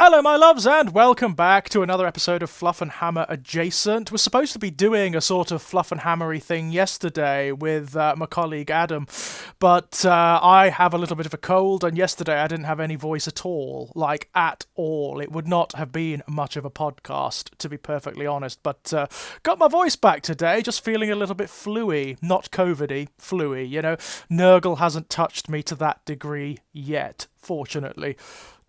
Hello, my loves, and welcome back to another episode of Fluffenhammer Adjacent. We're supposed to be doing a sort of Fluffenhammery thing yesterday with my colleague Adam, but I have a little bit of a cold, and yesterday I didn't have any voice at all, like at all. It would not have been much of a podcast, to be perfectly honest, but got my voice back today, just feeling a little bit fluey, not COVID-y, fluey, you know. Nurgle hasn't touched me to that degree yet, fortunately.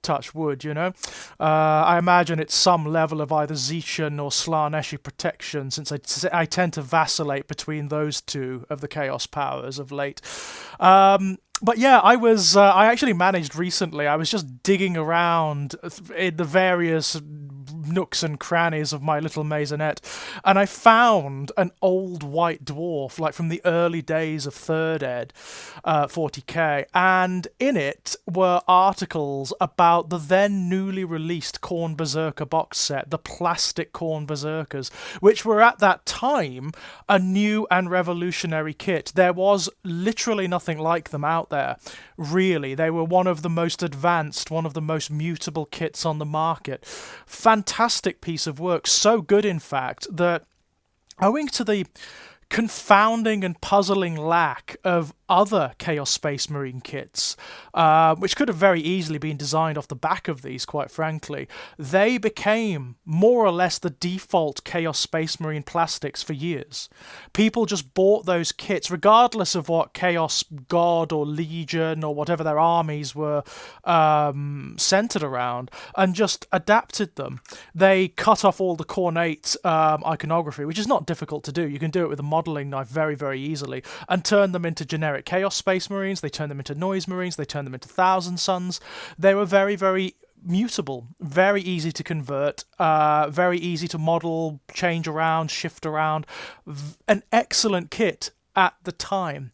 Touch wood, you know. I imagine it's some level of either Zetian or Slaneshi protection, since I tend to vacillate between those two of the Chaos powers of late. But yeah, I actually managed recently, I was just digging around in the various nooks and crannies of my little maisonette, and I found an old white dwarf, like from the early days of 3rd ed, 40k, and in it were articles about the then newly released Khorn Berserker box set, the plastic Khorn Berserkers, which were at that time a new and revolutionary kit. There was literally nothing like them out there, really. They were one of the most advanced, one of the most mutable kits on the market. Fantastic piece of work, so good in fact that owing to the confounding and puzzling lack of other Chaos Space Marine kits, which could have very easily been designed off the back of these, quite frankly, they became more or less the default Chaos Space Marine plastics for years. People just bought those kits, regardless of what Chaos God or Legion or whatever their armies were centered around, and just adapted them. They cut off all the Khornate iconography, which is not difficult to do. You can do it with a modeling knife very, very easily, and turn them into generic Chaos Space Marines. They turned them into Noise Marines. They turned them into Thousand Suns. They were very, very mutable, very easy to convert, very easy to model, change around, shift around. An excellent kit at the time.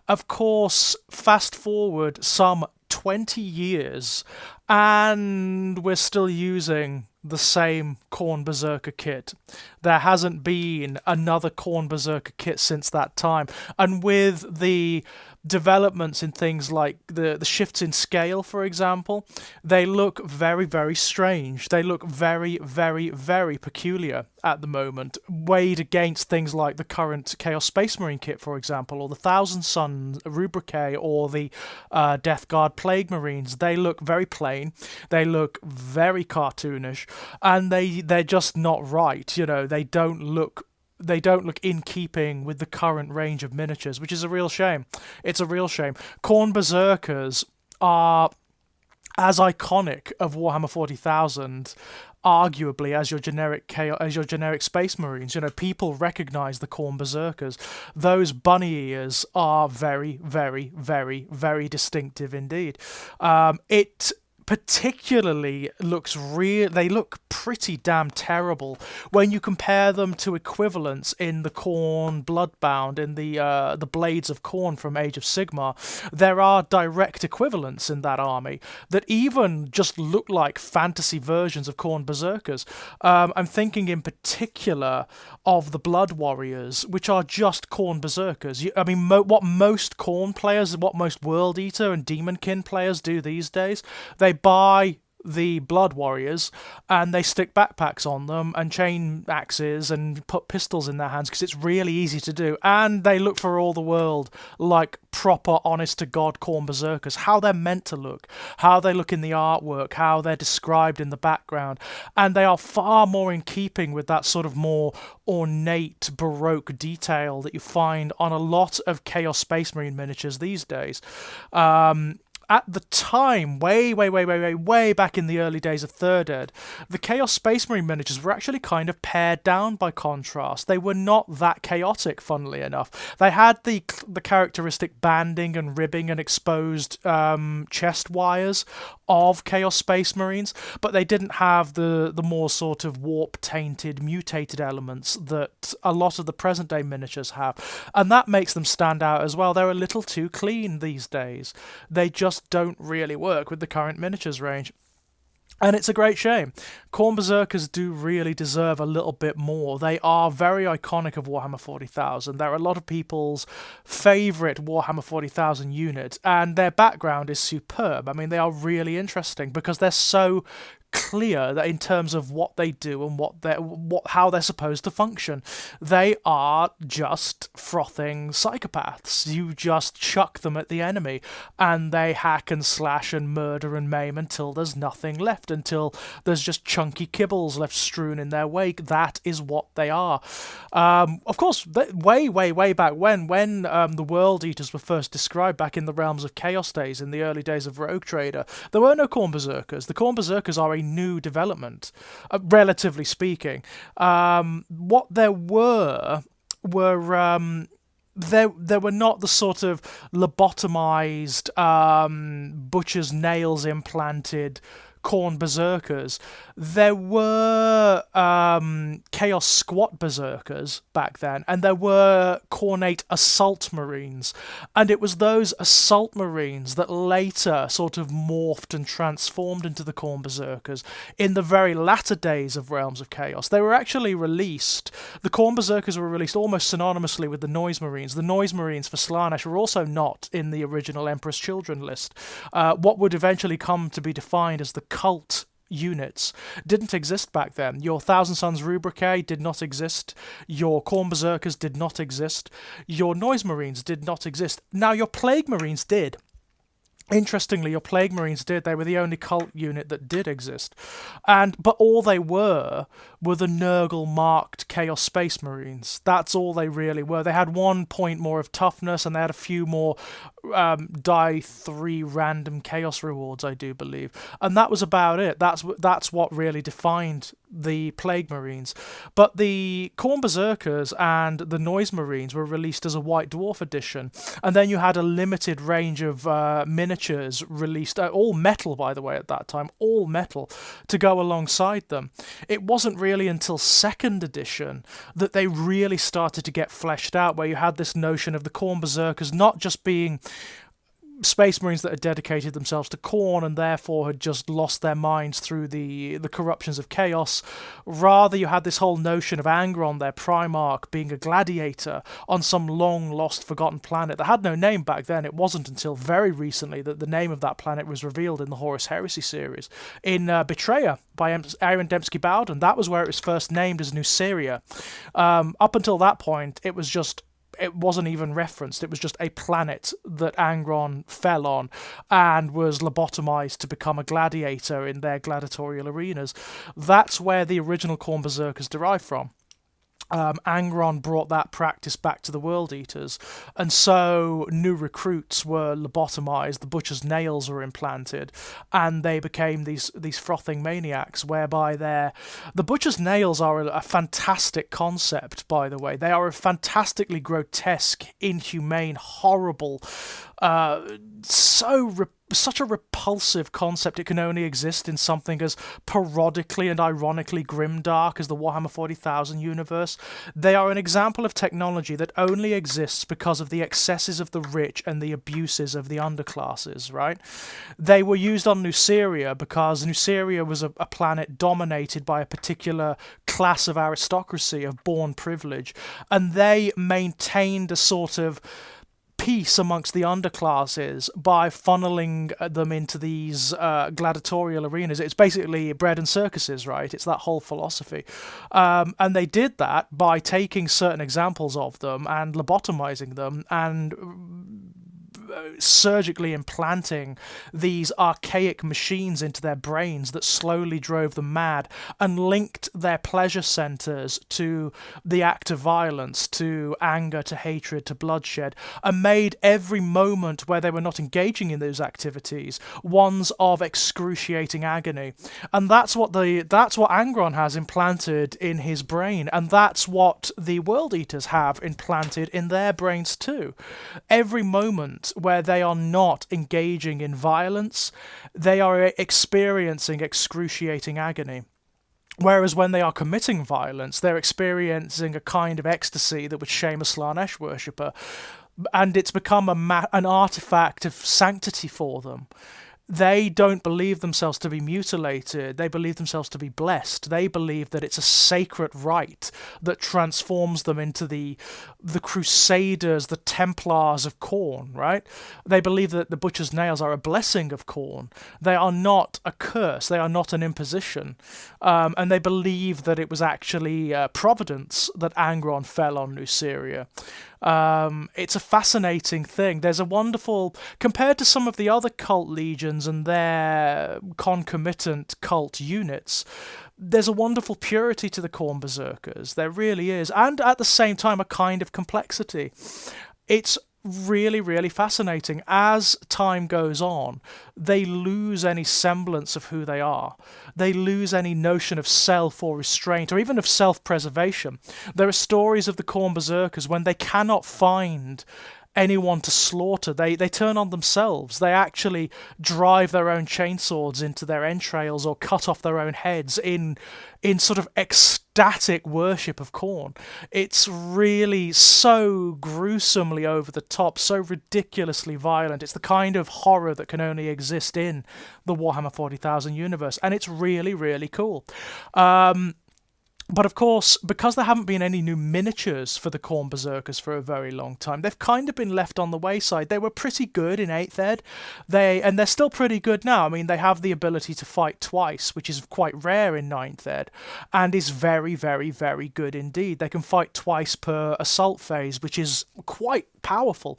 Of course, fast forward some 20 years, and we're still using the same Khorn Berserker kit. There hasn't been another Khorn Berserker kit since that time. And with the developments in things like the shifts in scale, for example, they look very, very strange. They look very, very, very peculiar at the moment, weighed against things like the current Chaos Space Marine kit, for example, or the Thousand Sun Rubrique, or the Death Guard Plague Marines. They look very plain. They look very cartoonish, and they're just not right. You know, they don't look in keeping with the current range of miniatures, which is a real shame. It's a real shame. Khorn Berserkers are as iconic of Warhammer 40,000, arguably, as your generic Space Marines. You know, people recognize the Khorn Berserkers. Those bunny ears are very, very, very, very distinctive indeed. It particularly they look pretty damn terrible when you compare them to equivalents in the Khorn Bloodbound, in the Blades of Khorn from Age of Sigmar. There are direct equivalents in that army that even just look like fantasy versions of Khorn Berserkers. I'm thinking in particular of the Blood Warriors, which are just Khorn Berserkers. I mean, what most Khorn players, what most World Eater and Demonkin players do these days, they buy the Blood Warriors and they stick backpacks on them and chain axes and put pistols in their hands because it's really easy to do, and they look for all the world like proper honest to god Khorn Berserkers, how they're meant to look, how they look in the artwork, how they're described in the background, and they are far more in keeping with that sort of more ornate baroque detail that you find on a lot of Chaos Space Marine miniatures these days. At the time, way back in the early days of 3rd ed, the Chaos Space Marine miniatures were actually kind of pared down by contrast. They were not that chaotic, funnily enough. They had the characteristic banding and ribbing and exposed chest wires of Chaos Space Marines, but they didn't have the more sort of warp-tainted, mutated elements that a lot of the present-day miniatures have. And that makes them stand out as well. They're a little too clean these days. They just don't really work with the current miniatures range. And it's a great shame. Khorne Berserkers do really deserve a little bit more. They are very iconic of Warhammer 40,000. They're a lot of people's favourite Warhammer 40,000 unit, and their background is superb. I mean, they are really interesting because they're so clear that in terms of what they do and how they're supposed to function. They are just frothing psychopaths. You just chuck them at the enemy and they hack and slash and murder and maim until there's nothing left, until there's just chunky kibbles left strewn in their wake. That is what they are. Of course, way back when the World Eaters were first described back in the Realms of Chaos days, in the early days of Rogue Trader, there were no Khorne Berserkers. The Khorne Berserkers are a new development, relatively speaking. What there were there were not the sort of lobotomized, butcher's nails implanted Khorne Berserkers. There were Chaos Squat Berserkers back then, and there were Khornate Assault Marines. And it was those Assault Marines that later sort of morphed and transformed into the Khorne Berserkers in the very latter days of Realms of Chaos. They were actually released, the Khorne Berserkers were released almost synonymously with the Noise Marines. The Noise Marines for Slaanesh were also not in the original Emperor's Children list. What would eventually come to be defined as the cult units didn't exist back then. Your Thousand Sons Rubricae did not exist. Your Khorne Berserkers did not exist. Your Noise Marines did not exist. Now, your Plague Marines did. Interestingly, your Plague Marines did. They were the only cult unit that did exist. But all they were the Nurgle-marked Chaos Space Marines. That's all they really were. They had 1 point more of toughness, and they had a few more die 3 random Chaos rewards, I do believe. And that was about it. That's what really defined the Plague Marines. But the Khorne Berserkers and the Noise Marines were released as a White Dwarf edition. And then you had a limited range of miniatures released, all metal, by the way, at that time, all metal, to go alongside them. It wasn't really until 2nd edition that they really started to get fleshed out, where you had this notion of the Khorne Berserkers not just being Space Marines that had dedicated themselves to Khorne and therefore had just lost their minds through the corruptions of chaos. Rather, you had this whole notion of Angron, their Primarch, being a gladiator on some long-lost, forgotten planet that had no name back then. It wasn't until very recently that the name of that planet was revealed in the Horus Heresy series. In Betrayer by Aaron Dembski-Bowden, that was where it was first named as Nuceria. Up until that point, it wasn't even referenced. It was just a planet that Angron fell on and was lobotomized to become a gladiator in their gladiatorial arenas. That's where the original Khorne Berserkers derived from. Angron brought that practice back to the World Eaters, and so new recruits were lobotomized, the butcher's nails were implanted, and they became these frothing maniacs, whereby the butcher's nails are a fantastic concept, by the way. They are a fantastically grotesque, inhumane, horrible, such a repulsive concept. It can only exist in something as parodically and ironically grimdark as the Warhammer 40,000 universe. They are an example of technology that only exists because of the excesses of the rich and the abuses of the underclasses, right? They were used on Nuceria because Nuceria was a planet dominated by a particular class of aristocracy, of born privilege, and they maintained a sort of peace amongst the underclasses by funneling them into these gladiatorial arenas. It's basically bread and circuses, right? It's that whole philosophy. And they did that by taking certain examples of them and lobotomizing them and surgically implanting these archaic machines into their brains that slowly drove them mad and linked their pleasure centers to the act of violence, to anger, to hatred, to bloodshed, and made every moment where they were not engaging in those activities ones of excruciating agony. And that's what Angron has implanted in his brain, and that's what the World Eaters have implanted in their brains too. Every moment where they are not engaging in violence, they are experiencing excruciating agony. Whereas when they are committing violence, they're experiencing a kind of ecstasy that would shame a Slaanesh worshipper. And it's become an artifact of sanctity for them. they don't believe themselves to be mutilated. They believe themselves to be blessed. They believe that it's a sacred right that transforms them into the Crusaders, the Templars of Khorne, right? They believe that the Butcher's Nails are a blessing of Khorne. They are not a curse. They are not an imposition. And they believe that it was actually Providence that Angron fell on Nuceria. It's a fascinating thing. There's a wonderful, compared to some of the other cult legions and their concomitant cult units, there's a wonderful purity to the Khorne Berserkers. There really is. And at the same time, a kind of complexity. It's really, really fascinating. As time goes on, they lose any semblance of who they are. They lose any notion of self or restraint, or even of self-preservation. There are stories of the Khorne Berserkers when they cannot find anyone to slaughter. They turn on themselves. They actually drive their own chainswords into their entrails or cut off their own heads in sort of ecstatic worship of Khorne. It's really so gruesomely over the top, so ridiculously violent. It's the kind of horror that can only exist in the Warhammer 40,000 universe, and it's really, really cool. But of course, because there haven't been any new miniatures for the Khorne Berserkers for a very long time, they've kind of been left on the wayside. They were pretty good in 8th Ed, and they're still pretty good now. I mean, they have the ability to fight twice, which is quite rare in 9th Ed, and is very, very, very good indeed. They can fight twice per assault phase, which is quite powerful.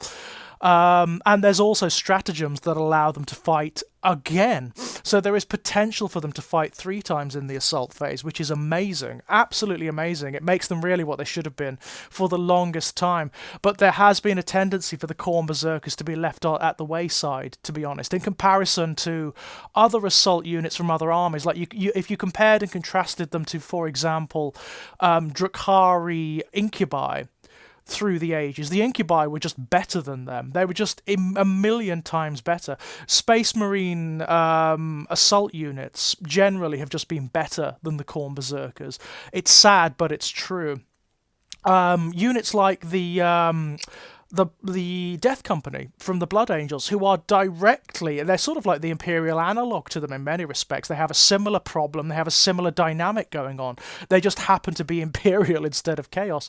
And there's also stratagems that allow them to fight again. So there is potential for them to fight 3 times in the assault phase, which is amazing. Absolutely amazing. It makes them really what they should have been for the longest time. But there has been a tendency for the Khorne Berserkers to be left at the wayside, to be honest, in comparison to other assault units from other armies. Like if you compared and contrasted them to, for example, Drukhari Incubi, through the ages, the Incubi were just better than them. They were just a million times better. Space Marine assault units generally have just been better than the Khorne Berserkers. It's sad, but it's true. Units like the Death Company from the Blood Angels, who are they're sort of like the Imperial analog to them in many respects. They have a similar problem, they have a similar dynamic going on. They just happen to be Imperial instead of Chaos.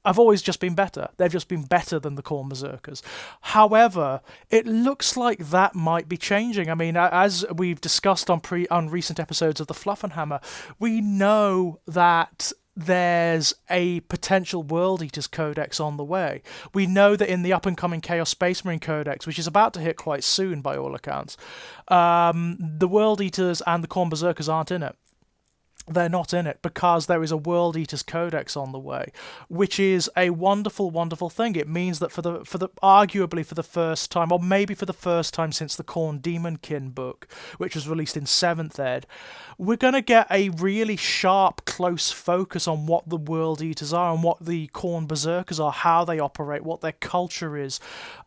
I've always just been better. They've just been better than the Khorne Berserkers. However, it looks like that might be changing. I mean, as we've discussed on recent episodes of the Fluffenhammer, we know that there's a potential World Eaters Codex on the way. We know that in the up-and-coming Chaos Space Marine Codex, which is about to hit quite soon by all accounts, the World Eaters and the Khorne Berserkers aren't in it. They're not in it because there is a World Eaters Codex on the way, which is a wonderful, wonderful thing. It means that arguably for the first time, or maybe for the first time since the Khorne Demonkin book, which was released in 7th Ed, we're going to get a really sharp, close focus on what the World Eaters are and what the Khorne Berserkers are, how they operate, what their culture is,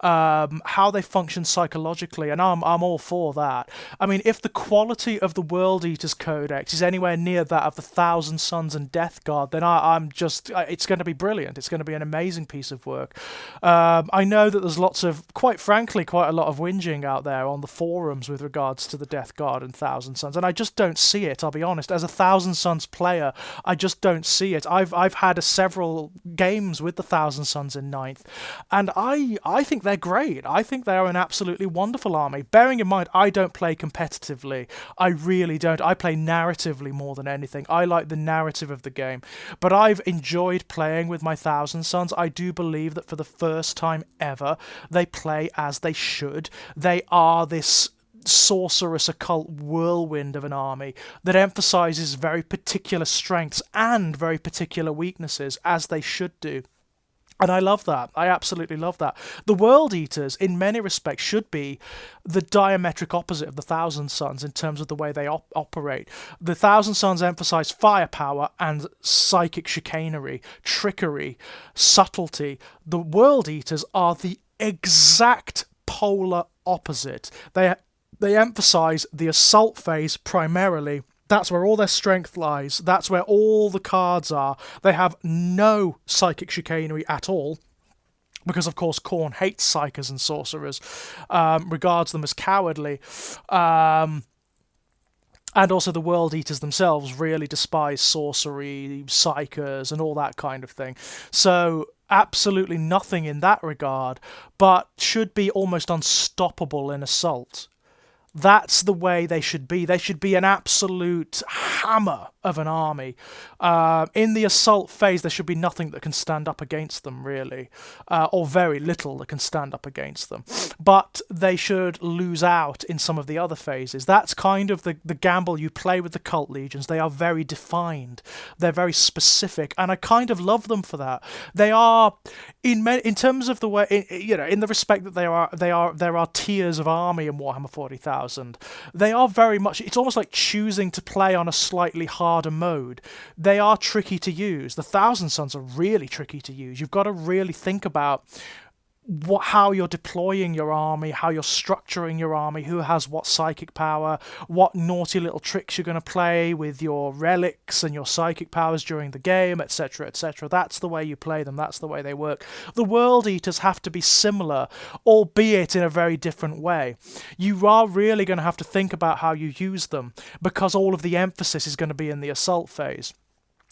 how they function psychologically, and I'm all for that. I mean, if the quality of the World Eaters Codex is anywhere near that of the Thousand Sons and Death Guard, then it's going to be brilliant. It's going to be an amazing piece of work. I know that there's quite a lot of whinging out there on the forums with regards to the Death Guard and Thousand Sons, and I just don't see it, I'll be honest. As a Thousand Sons player, I just don't see it. I've had several games with the Thousand Sons in 9th, and I think they're great. I think they are an absolutely wonderful army. Bearing in mind, I don't play competitively. I really don't. I play narratively more than anything. I like the narrative of the game, but I've enjoyed playing with my Thousand Sons. I do believe that for the first time ever, they play as they should. They are this sorcerous occult whirlwind of an army that emphasizes very particular strengths and very particular weaknesses, as they should do. And I love that. I absolutely love that. The World Eaters, in many respects, should be the diametric opposite of the Thousand Sons in terms of the way they operate. The Thousand Sons emphasize firepower and psychic chicanery, trickery, subtlety. The World Eaters are the exact polar opposite. They emphasize the assault phase primarily. That's where all their strength lies. That's where all the cards are. They have no psychic chicanery at all. because of course Khorne hates psykers and sorcerers, regards them as cowardly. And also the World Eaters themselves really despise sorcery, psykers, and all that kind of thing. So absolutely nothing in that regard, but should be almost unstoppable in assault. That's the way they should be. They should be an absolute hammer of an army. In the assault phase, there should be nothing that can stand up against them, really, or very little that can stand up against them. But they should lose out in some of the other phases. That's kind of the gamble you play with the cult legions. They are very defined. They're very specific, and I kind of love them for that. They are, in terms of the way, in the respect that there are tiers of army in Warhammer 40,000. They are very much, it's almost like choosing to play on a slightly harder mode. They are tricky to use. The Thousand Sons are really tricky to use. You've got to really think about how you're deploying your army, how you're structuring your army, who has what psychic power, what naughty little tricks you're going to play with your relics and your psychic powers during the game, etc., etc. That's the way you play them. That's the way they work. The World Eaters have to be similar, albeit in a very different way. You are really going to have to think about how you use them, because all of the emphasis is going to be in the assault phase.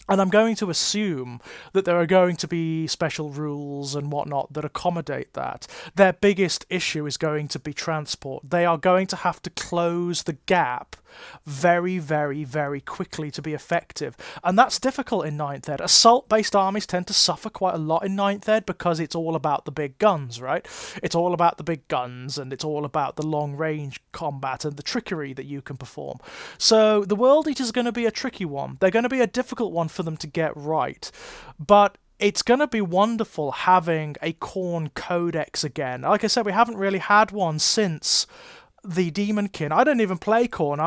And I'm going to assume that there are going to be special rules and whatnot that accommodate that. Their biggest issue is going to be transport. They are going to have to close the gap very, very, very quickly to be effective. And that's difficult in 9th Ed. Assault-based armies tend to suffer quite a lot in 9th Ed because it's all about the big guns, right? It's all about the big guns, and it's all about the long-range combat and the trickery that you can perform. So the World Eaters are going to be a tricky one. They're going to be a difficult one for them to get right. But it's going to be wonderful having a Khorne Codex again. Like I said, we haven't really had one since the Demonkin. I don't even play Khorne.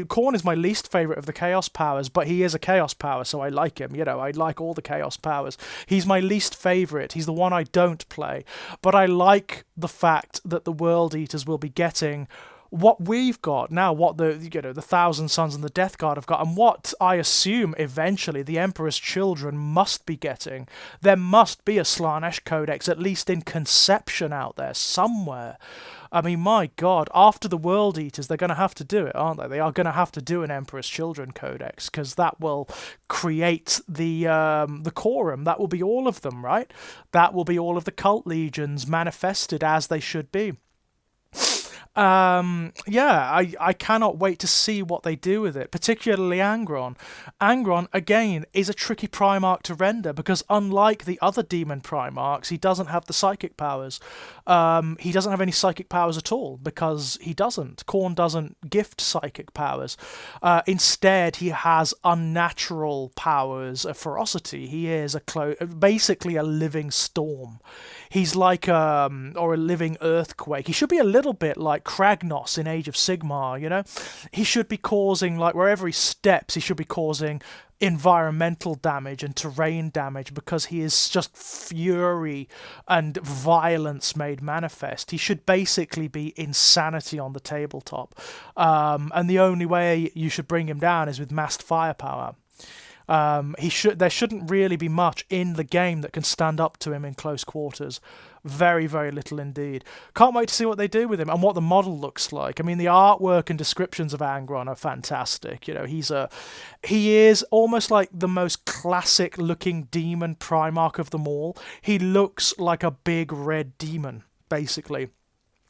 Khorne is my least favourite of the Chaos Powers, but he is a Chaos Power, so I like him. I like all the Chaos Powers. He's my least favourite. He's the one I don't play. But I like the fact that the World Eaters will be getting what we've got now, what the Thousand Sons and the Death Guard have got, and what I assume eventually the Emperor's children must be getting. There must be a Slaanesh Codex, at least in conception, out there somewhere. I mean, my God, after the World Eaters, they're going to have to do it, aren't they? They are going to have to do an Emperor's Children Codex, because that will create the quorum. That will be all of them, right? That will be all of the cult legions manifested as they should be. I cannot wait to see what they do with it, particularly Angron. Angron, again, is a tricky Primarch to render, because unlike the other demon Primarchs, he doesn't have the psychic powers. He doesn't have any psychic powers at all, because he doesn't. Khorne doesn't gift psychic powers. Instead, he has unnatural powers of ferocity. He is basically a living storm. He's like or a living earthquake. He should be a little bit like Kragnos in Age of Sigmar, He should be causing, like, wherever he steps, he should be causing environmental damage and terrain damage, because he is just fury and violence made manifest. He should basically be insanity on the tabletop. And the only way you should bring him down is with massed firepower. There shouldn't really be much in the game that can stand up to him in close quarters. Very, very little indeed. Can't wait to see what they do with him and what the model looks like. I mean, the artwork and descriptions of Angron are fantastic. He is almost like the most classic looking demon Primarch of them all. He looks like a big red demon, basically.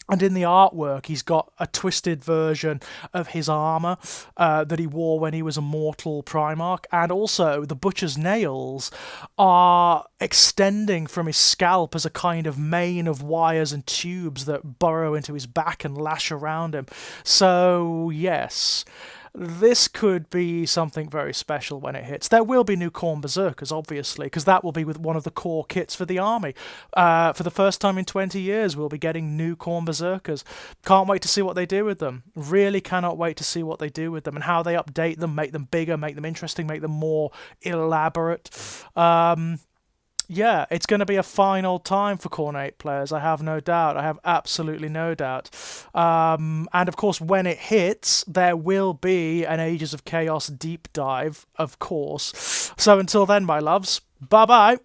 And in the artwork, he's got a twisted version of his armour that he wore when he was a mortal Primarch. And also, the Butcher's nails are extending from his scalp as a kind of mane of wires and tubes that burrow into his back and lash around him. So, yes, this could be something very special when it hits. There will be new Khorne Berserkers, obviously, because that will be with one of the core kits for the army. For the first time in 20 years, we'll be getting new Khorne Berserkers. Can't wait to see what they do with them. Really cannot wait to see what they do with them and how they update them, make them bigger, make them interesting, make them more elaborate. Yeah, it's going to be a fine old time for Khornate players, I have no doubt. I have absolutely no doubt. And of course, when it hits, there will be an Ages of Chaos deep dive, of course. So until then, my loves, bye-bye.